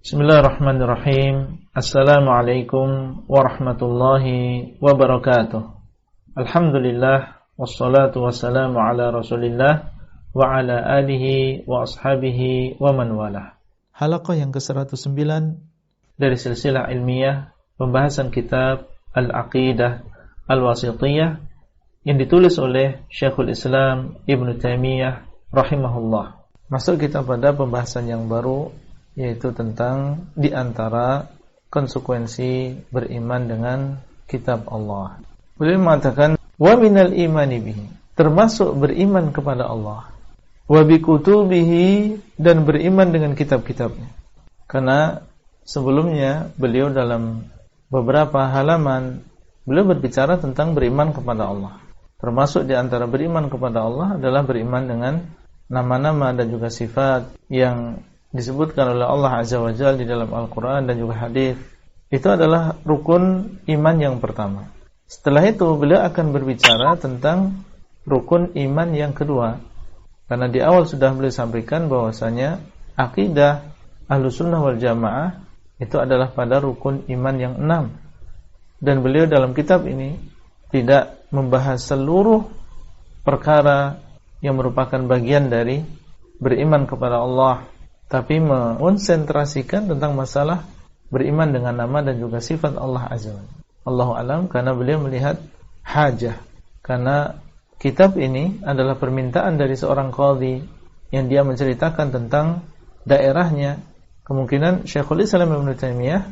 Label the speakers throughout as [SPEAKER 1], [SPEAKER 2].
[SPEAKER 1] Bismillahirrahmanirrahim. Assalamualaikum warahmatullahi wabarakatuh. Alhamdulillah, wassalatu wassalamu ala Rasulillah wa ala alihi wa ashabihi wa man walah. Halaqah yang ke-109 dari silsilah ilmiah pembahasan kitab Al-Aqidah Al-Wasithiyah yang ditulis oleh Syekhul Islam Ibnu Taimiyah rahimahullah. Masuk kita pada pembahasan yang baru, yaitu tentang di antara konsekuensi beriman dengan kitab Allah. Beliau mengatakan wa minal imani bihi, termasuk beriman kepada Allah, wa bi kutubihi, dan beriman dengan kitab-kitabnya. Karena sebelumnya beliau dalam beberapa halaman beliau berbicara tentang beriman kepada Allah. Termasuk di antara beriman kepada Allah adalah beriman dengan nama-nama dan juga sifat yang disebutkan oleh Allah Azza wa Jalla di dalam Al-Quran dan juga hadis. Itu adalah rukun iman yang pertama. Setelah itu beliau akan berbicara tentang rukun iman yang kedua. Karena di awal sudah beliau sampaikan bahwasanya akidah Ahlussunnah wal Jamaah itu adalah pada rukun iman yang 6. Dan beliau dalam kitab ini tidak membahas seluruh perkara yang merupakan bagian dari beriman kepada Allah, tapi mengonsentrasikan tentang masalah beriman dengan nama dan juga sifat Allah Azza wa Jalla. Allahu a'lam, karena beliau melihat hajah, karena kitab ini adalah permintaan dari seorang qadhi yang dia menceritakan tentang daerahnya. Kemungkinan Syekhul Islam Ibnu Taimiyah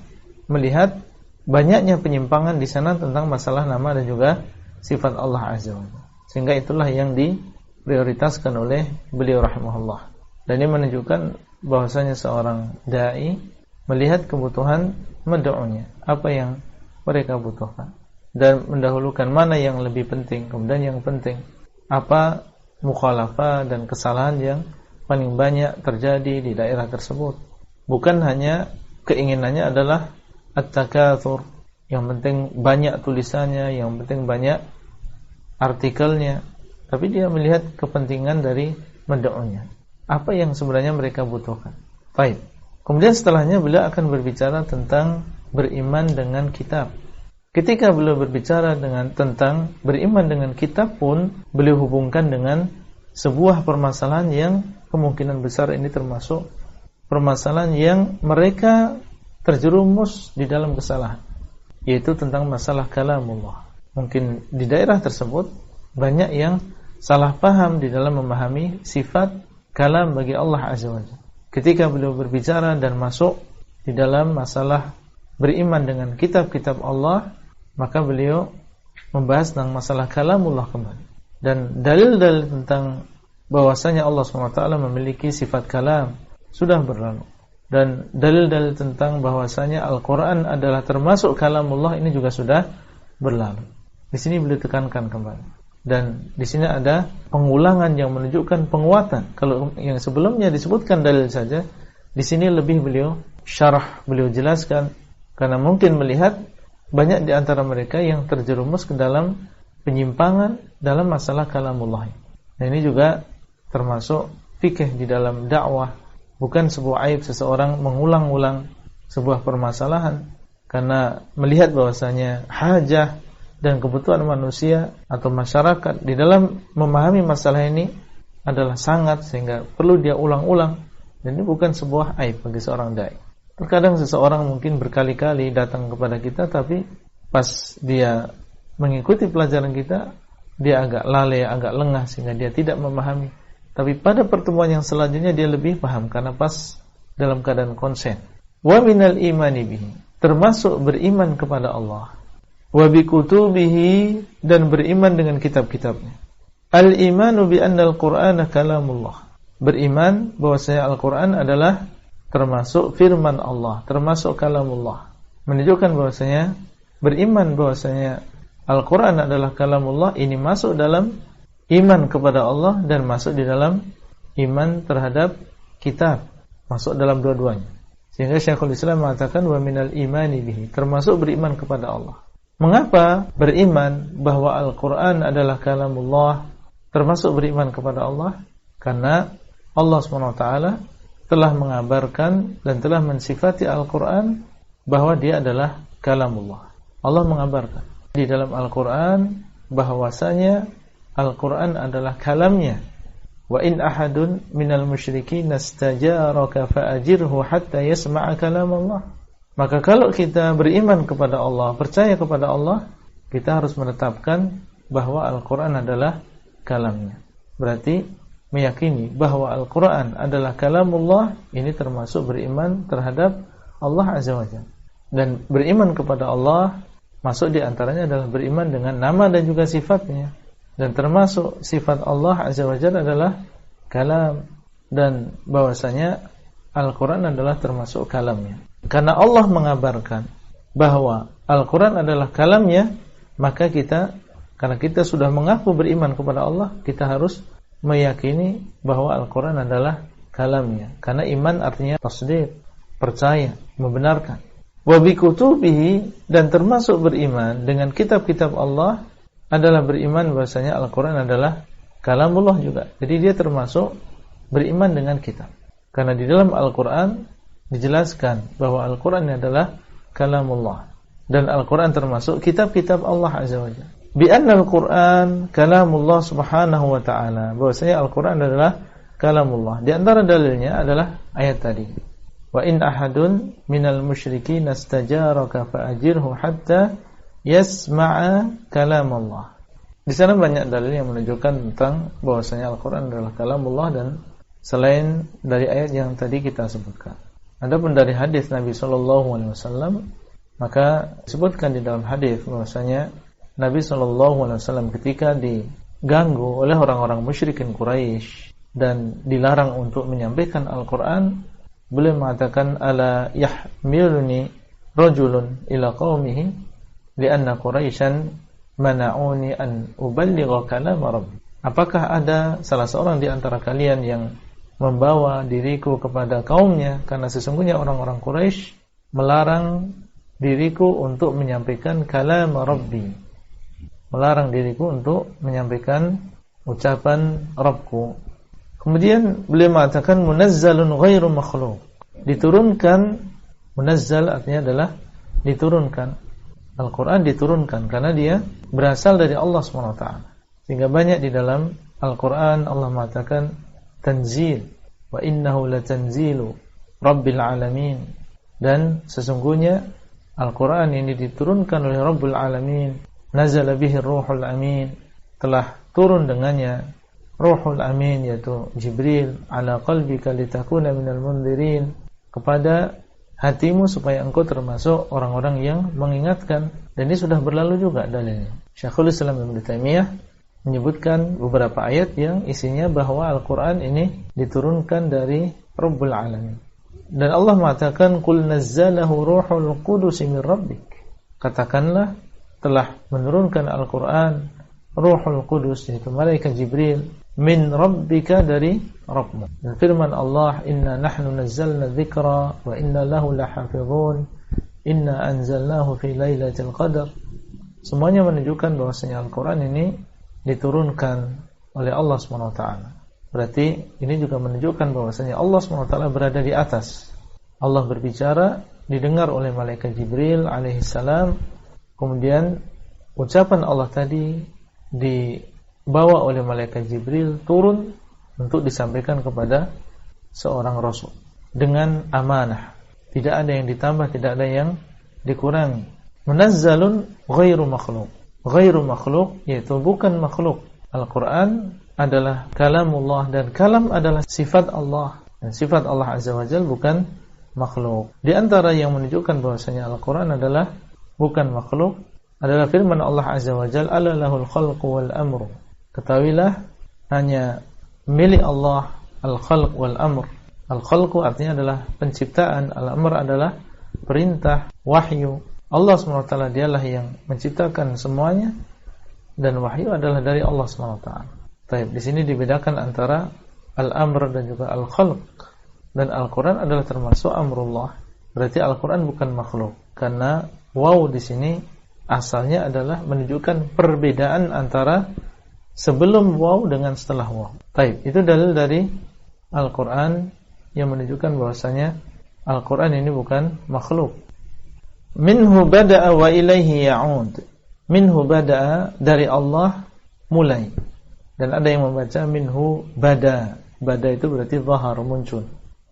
[SPEAKER 1] melihat banyaknya penyimpangan di sana tentang masalah nama dan juga sifat Allah Azza wa Jalla, sehingga itulah yang diprioritaskan oleh beliau rahimahullah. Dan ini menunjukkan bahwasanya seorang dai melihat kebutuhan med'unya, apa yang mereka butuhkan, dan mendahulukan mana yang lebih penting, kemudian yang penting apa mukhalafah dan kesalahan yang paling banyak terjadi di daerah tersebut. Bukan hanya keinginannya adalah at-takatsur, yang penting banyak tulisannya, yang penting banyak artikelnya, tapi dia melihat kepentingan dari med'unya, apa yang sebenarnya mereka butuhkan. Baik. Kemudian setelahnya beliau akan berbicara tentang beriman dengan kitab. Ketika beliau berbicara tentang beriman dengan kitab pun, beliau hubungkan dengan sebuah permasalahan yang kemungkinan besar ini termasuk permasalahan yang mereka terjerumus di dalam kesalahan, yaitu tentang masalah kalamullah. Mungkin di daerah tersebut banyak yang salah paham di dalam memahami sifat kalam bagi Allah Azza wa Jalla. Ketika beliau berbicara dan masuk di dalam masalah beriman dengan kitab-kitab Allah, maka beliau membahas tentang masalah kalamullah kembali. Dan dalil-dalil tentang bahwasanya Allah SWT memiliki sifat kalam sudah berlalu. Dan dalil-dalil tentang bahwasanya Al-Quran adalah termasuk kalamullah ini juga sudah berlalu. Di sini beliau tekankan kembali. Dan di sini ada pengulangan yang menunjukkan penguatan. Kalau yang sebelumnya disebutkan dalil saja, di sini lebih beliau syarah, beliau jelaskan, karena mungkin melihat banyak di antara mereka yang terjerumus ke dalam penyimpangan dalam masalah kalamullah. Nah, ini juga termasuk fikih di dalam dakwah. Bukan sebuah aib seseorang mengulang-ulang sebuah permasalahan, karena melihat bahwasanya hajah dan kebutuhan manusia atau masyarakat di dalam memahami masalah ini adalah sangat, sehingga perlu dia ulang-ulang. Dan ini bukan sebuah aib bagi seorang dai. Terkadang seseorang mungkin berkali-kali datang kepada kita, tapi pas dia mengikuti pelajaran kita, dia agak lalai, agak lengah, sehingga dia tidak memahami. Tapi pada pertemuan yang selanjutnya dia lebih paham, karena pas dalam keadaan konsen. Wa minal imani bihi, termasuk beriman kepada Allah. Wa bi kutubihi, dan beriman dengan kitab-kitabnya. Al-imanu bi anna al-Qur'ana kalamullah, beriman bahwasanya Al-Qur'an adalah termasuk firman Allah, termasuk kalamullah. Menunjukkan bahwasanya beriman bahwasanya Al-Qur'an adalah kalamullah ini masuk dalam iman kepada Allah dan masuk di dalam iman terhadap kitab, masuk dalam dua-duanya. Sehingga Syekhul Islam mengatakan wa minal imani bihi, termasuk beriman kepada Allah. Mengapa beriman bahwa Al-Quran adalah kalamullah termasuk beriman kepada Allah? Karena Allah SWT telah mengabarkan dan telah mensifati Al-Quran bahwa dia adalah kalamullah. Allah mengabarkan di dalam Al-Quran bahwasanya Al-Quran adalah kalamnya. Wa in ahadun minal musyrikin nastajaraka fa'ajirhu hatta yasma'a kalamullah. Maka kalau kita beriman kepada Allah, percaya kepada Allah, kita harus menetapkan bahwa Al-Quran adalah kalamnya. Berarti meyakini bahwa Al-Quran adalah kalamullah, ini termasuk beriman terhadap Allah Azza wa Jalla. Dan beriman kepada Allah masuk di antaranya adalah beriman dengan nama dan juga sifatnya. Dan termasuk sifat Allah Azza wa Jalla adalah kalam, dan bahwasanya Al-Quran adalah termasuk kalamnya. Karena Allah mengabarkan bahwa Al-Quran adalah kalamnya, maka kita, karena kita sudah mengaku beriman kepada Allah, kita harus meyakini bahwa Al-Quran adalah kalamnya. Karena iman artinya tasdiq, percaya, membenarkan. Wa bi kutubihi, dan termasuk beriman dengan kitab-kitab Allah adalah beriman bahwasanya Al-Quran adalah kalamullah juga. Jadi dia termasuk beriman dengan kitab. Karena di dalam Al-Quran dijelaskan bahwa Al-Quran adalah kalamullah, dan Al-Quran termasuk kitab-kitab Allah Azza wa Jalla. Bi anna Al-Quran kalamullah subhanahu wa ta'ala, bahwasanya Al-Quran adalah kalamullah. Di antara dalilnya adalah ayat tadi. Wa in ahadun minal musyrikin nastajaraka fa'ajirhu hatta yasma'a kalamullah. Di sana banyak dalil yang menunjukkan tentang bahwasanya Al-Quran adalah kalamullah, dan selain dari ayat yang tadi kita sebutkan. Adapun dari hadis Nabi SAW, maka disebutkan di dalam hadis bahwasanya Nabi SAW ketika diganggu oleh orang-orang musyrikin Quraisy dan dilarang untuk menyampaikan Al-Quran, beliau mengatakan, ala yahmiluni rajulun ila qaumihi lianna Quraisyan mana'uni an uballigha kalam Rabbi. Apakah ada salah seorang di antara kalian yang membawa diriku kepada kaumnya, karena sesungguhnya orang-orang Quraisy melarang diriku untuk menyampaikan kalam Rabbi, melarang diriku untuk menyampaikan ucapan Rabbku. Kemudian beliau mengatakan munazzalun ghairu makhluq, diturunkan. Munazzal artinya adalah diturunkan. Al-Quran diturunkan karena dia berasal dari Allah SWT. Sehingga banyak di dalam Al-Quran Allah mengatakan tanzil, wa innahu latanzilu rabbil alamin, dan sesungguhnya Al-Quran ini diturunkan oleh Rabbul Alamin. Nazala bihi Ruhul Amin, telah turun dengannya Ruhul Amin, yaitu Jibril, ala qalbika litakuna minal mundirin, kepada hatimu supaya engkau termasuk orang-orang yang mengingatkan. Dan ini sudah berlalu juga dalilnya. Syekhul Islam Ibnu Taimiyah menyebutkan beberapa ayat yang isinya bahwa Al-Quran ini diturunkan dari Rabbul Alamin. Dan Allah mengatakan qul nazzalahu ruhul qudus min rabbik, katakanlah telah menurunkan Al-Quran Ruhul Qudus, yaitu malaikat Jibril, min rabbika, dari Rabbmu. Dan firman Allah, inna nahnu nazzalna dzikra wa inna lahu lahafizun inna anzalnahu fi lailatul qadar. Semuanya menunjukkan bahwasanya Al-Quran ini diturunkan oleh Allah SWT. Berarti ini juga menunjukkan bahwasanya Allah SWT berada di atas. Allah berbicara, didengar oleh malaikat Jibril alaihissalam. Kemudian ucapan Allah tadi dibawa oleh malaikat Jibril turun untuk disampaikan kepada seorang rasul dengan amanah. Tidak ada yang ditambah, tidak ada yang dikurangi. Munazzalun ghairu makhluk. Ghairu makhluk yaitu bukan makhluk. Al-Quran adalah kalamullah, dan kalam adalah sifat Allah, dan sifat Allah Azza wa Jalla bukan makhluk. Di antara yang menunjukkan bahwasanya Al-Quran adalah bukan makhluk adalah firman Allah Azza wa Jalla, ala lahul khalqu wal amru. Ketahuilah hanya milik Allah al-khalq wal amr. Al-khalqu artinya adalah penciptaan, al-amr adalah perintah, wahyu. Allah SWT dialah yang menciptakan semuanya, dan wahyu adalah dari Allah SWT. Baik, di sini dibedakan antara al-amr dan juga al-khalq. Dan Al-Quran adalah termasuk amrullah. Berarti Al-Quran bukan makhluk. Karena waw di sini asalnya adalah menunjukkan perbedaan antara sebelum waw dengan setelah waw. Baik, itu dalil dari Al-Quran yang menunjukkan bahwasanya Al-Quran ini bukan makhluk. Minhu bada'a wa ilaihi ya'ud. Minhu bada'a, dari Allah mulai. Dan ada yang membaca minhu bada. Bada itu berarti zahar, muncul.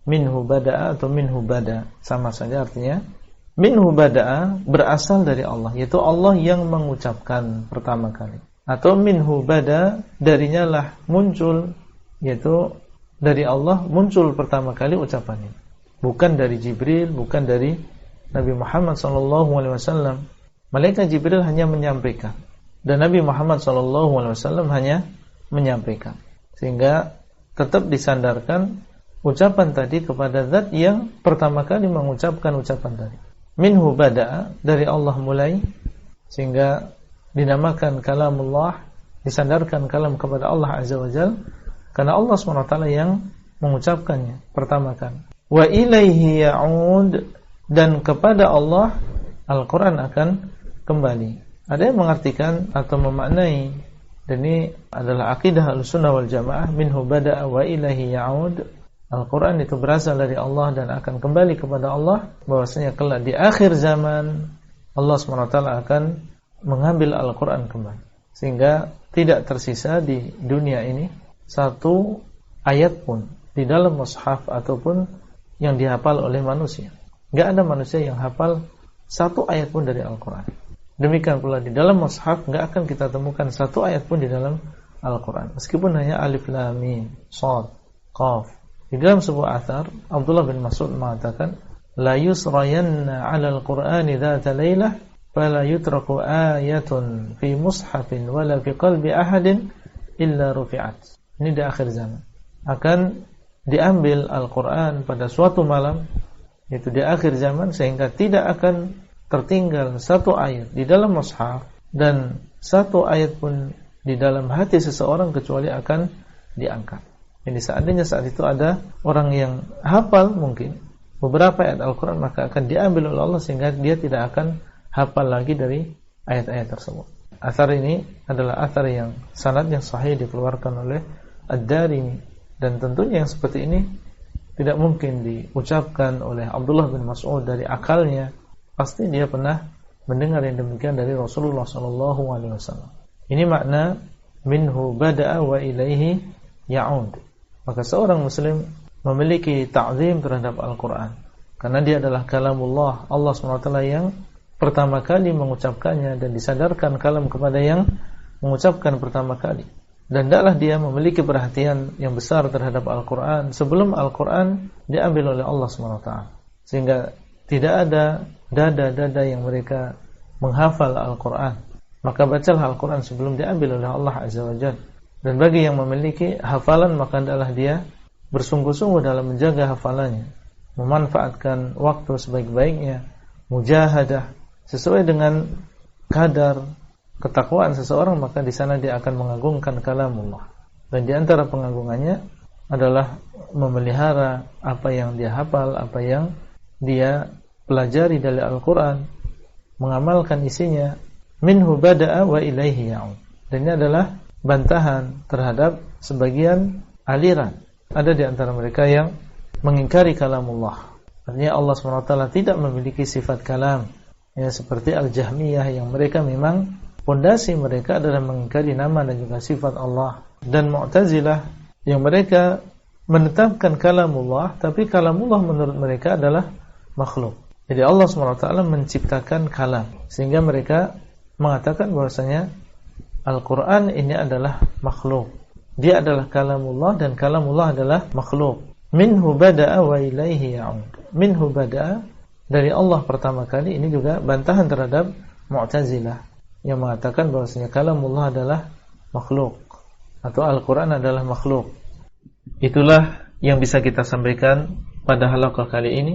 [SPEAKER 1] Minhu bada'a atau minhu bada, sama saja artinya. Minhu bada'a berasal dari Allah, yaitu Allah yang mengucapkan pertama kali. Atau minhu bada, darinya lah muncul, yaitu dari Allah muncul pertama kali ucapannya. Bukan dari Jibril, bukan dari Nabi Muhammad SAW. Malaikat Jibril hanya menyampaikan, dan Nabi Muhammad SAW hanya menyampaikan. Sehingga tetap disandarkan ucapan tadi kepada zat yang pertama kali mengucapkan ucapan tadi. Minhu bada'a, dari Allah mulai, sehingga dinamakan kalamullah, disandarkan kalam kepada Allah Azza wa Jalla, karena Allah SWT yang mengucapkannya pertama kali. Wa ilaihi ya'ud, dan kepada Allah Al-Quran akan kembali. Ada yang mengartikan atau memaknai, dan ini adalah akidah Ahlussunnah wal Jamaah, minhu bada'a wa ilaihi ya'ud. Al-Quran itu berasal dari Allah dan akan kembali kepada Allah, bahwasanya kelak di akhir zaman Allah SWT akan mengambil Al-Quran kembali, sehingga tidak tersisa di dunia ini satu ayat pun di dalam mushaf ataupun yang dihafal oleh manusia. Gak ada manusia yang hafal satu ayat pun dari Al-Quran. Demikian pula di dalam mushaf gak akan kita temukan satu ayat pun di dalam Al-Quran, meskipun hanya alif lam mim shad qaf. Di dalam sebuah athar, Abdullah bin Mas'ud mengatakan, la yusrayanna 'ala al-Qur'ani dhata lailah fala yutraku ayatun fi mushafin wala fi qalbi ahadin illa rufi'at. Ini di akhir zaman akan diambil Al-Quran pada suatu malam, yaitu di akhir zaman, sehingga tidak akan tertinggal satu ayat di dalam mushaf dan satu ayat pun di dalam hati seseorang kecuali akan diangkat. Jadi seandainya saat itu ada orang yang hafal mungkin beberapa ayat Al-Quran, maka akan diambil oleh Allah sehingga dia tidak akan hafal lagi dari ayat-ayat tersebut. Athar ini adalah athar yang sanadnya sahih, dikeluarkan oleh Ad-Darimi, dan tentunya yang seperti ini tidak mungkin diucapkan oleh Abdullah bin Mas'ud dari akalnya. Pasti dia pernah mendengar yang demikian dari Rasulullah SAW. Ini makna minhu bada'a wa ilaihi ya'ud. Maka seorang muslim memiliki ta'zim terhadap Al-Quran, karena dia adalah kalamullah, Allah SWT yang pertama kali mengucapkannya, dan disadarkan kalam kepada yang mengucapkan pertama kali. Dan tidaklah dia memiliki perhatian yang besar terhadap Al-Quran sebelum Al-Quran diambil oleh Allah SWT. Sehingga tidak ada dada-dada yang mereka menghafal Al-Quran. Maka bacalah Al-Quran sebelum diambil oleh Allah Azza wa Jalla. Dan bagi yang memiliki hafalan, maka adalah dia bersungguh-sungguh dalam menjaga hafalannya, memanfaatkan waktu sebaik-baiknya, mujahadah sesuai dengan kadar ketakwaan seseorang, maka di sana dia akan mengagungkan kalamullah. Dan di antara pengagungannya adalah memelihara apa yang dia hafal, apa yang dia pelajari dari Al-Quran, mengamalkan isinya. Minhu bada'a wa ilaihi ya'ud. Dan ini adalah bantahan terhadap sebagian aliran. Ada di antara mereka yang mengingkari kalamullah. Artinya Allah SWT tidak memiliki sifat kalam, ya, seperti Al-Jahmiyah yang mereka memang pondasi mereka adalah mengingkari nama dan juga sifat Allah. Dan Mu'tazilah yang mereka menetapkan kalamullah, tapi kalamullah menurut mereka adalah makhluk. Jadi Allah SWT menciptakan kalam, sehingga mereka mengatakan bahwasanya Al-Quran ini adalah makhluk. Dia adalah kalamullah dan kalamullah adalah makhluk. Minhu bada'a wa ilaihi ya'ud. Minhu bada'a, dari Allah pertama kali. Ini juga bantahan terhadap Mu'tazilah yang mengatakan bahwasanya kalamullah adalah makhluk, atau Al-Quran adalah makhluk. Itulah yang bisa kita sampaikan pada halaqah kali ini.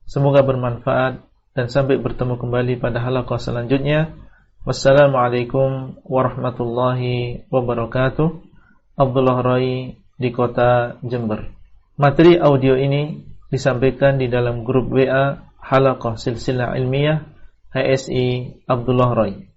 [SPEAKER 1] Semoga bermanfaat, dan sampai bertemu kembali pada halaqah selanjutnya. Wassalamualaikum warahmatullahi wabarakatuh. Abdullah Rai di kota Jember. Materi audio ini disampaikan di dalam grup WA Halaqah Silsilah Ilmiah HSI Abdullah Rai.